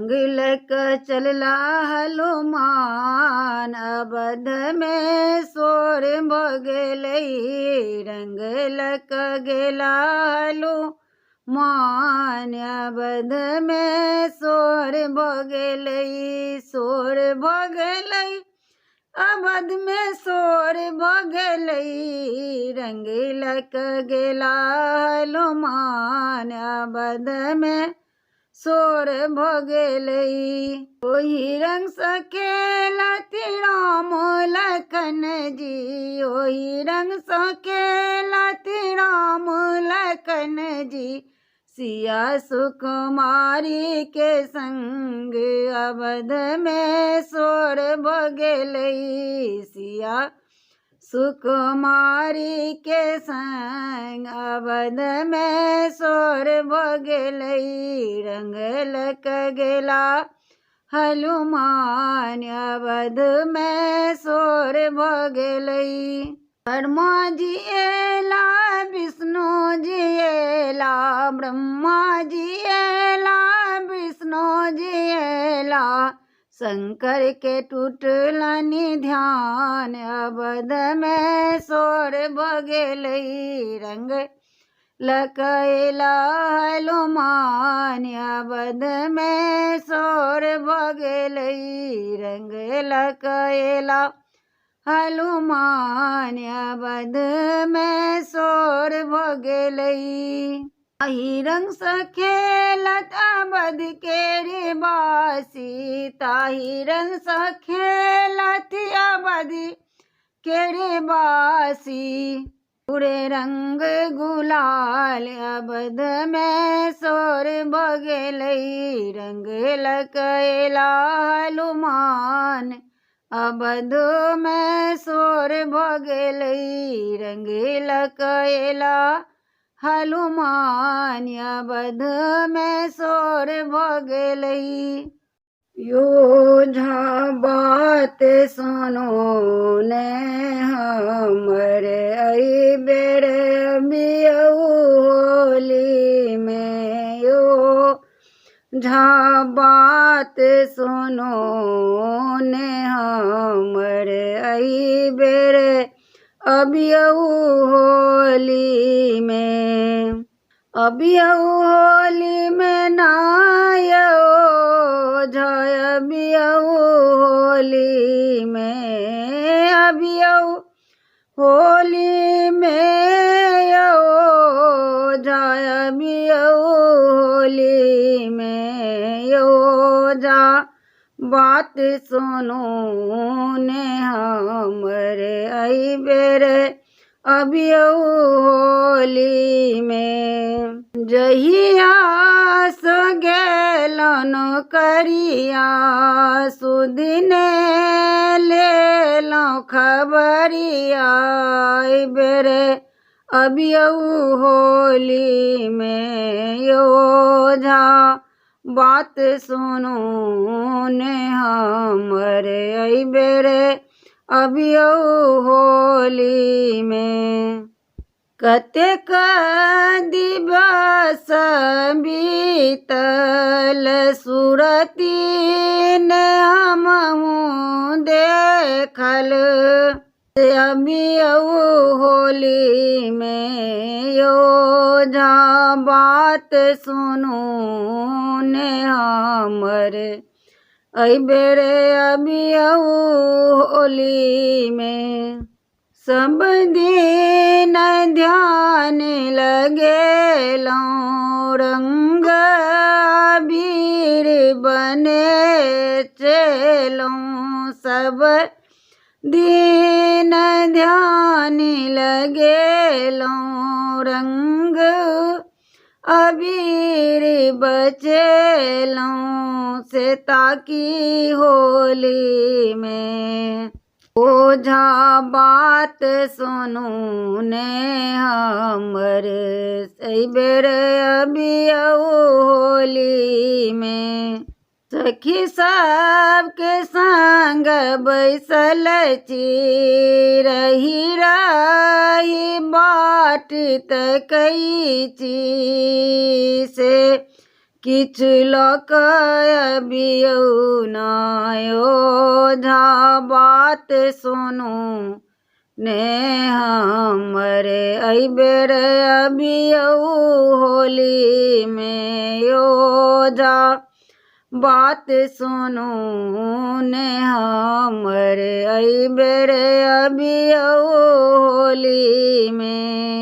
रंग लक चलला हनुमान अवध में सोर भगलै रंग लक गेला हनुमान अवध में सोर भगलै अवध में सोर भगलै रंग लक गेला हनुमान अवध में सोर भगलै ओही रंग सखेला राम लखन जी ओही रंग सखेला राम लखन जी सिया सुकुमारी के संग अवध में सोर भगलै सिया सुकुमारी के संग अवध में सोर भगलै रंग लक गेला हनुमान अवध में सोर भगलै ब्रह्मा जी एला विष्णु जी एला ब्रह्मा जी एला विष्णु जी एला शंकर के टूटलनि ध्यान अवध में सोर भगलै रंग लकैला हनुमान अवध में सोर भगलै रंग लकैला हनुमान अवध में सोर भगलै ताही रंग सखेलत अवध के बासी ताही रंग सखेलत अवध के बासी पूरे रंग गुलाल अवध में सोर भगलै रंग लकैला हनुमान अवध में सोर भगलै रंग लकैला हनुमान अवध में सोर भगलै योझा बात सुनो ने हमर अई बेर बियऊ होली में योझा बात सुनो ने हमर अई बेर अबियऊ होली में अबियऊ होली में नायो जय अबियऊ होली में अबियऊ होली में यो जय अबियऊ होली में यो जा बात सुनो ने हमरे अई बेर अबियऊ होली में जहिया सो गेलन करिया सुदिने ले लो खबरिया अई बेर अबियऊ होली में योझा बात सुनो ने हमरे अई बेर अबियऊ होली में कतेक दिवस बीतल सुरती ने हमहू देखल अबियऊ होली में योझा बात सुनो ने हमरे अई बेर अबियऊ होली में सब दिन ध्यान लगेलौं रंग अबीर बने चलौं सब दिन ध्यान लगेलौं रंग अबीर बचेलौं से ताकी होली में ओझा बात सुनो ने हमरे अई बेर अबियऊ होली में सखी सबके संग बैसल रही रही बाट तकई से किछ लोक अबियौ ओझा बात सुनू ने हमरे अइबेर अबियौ होली में ओझा बात सुनू ने हमरे अइबेर अबियौ होली में।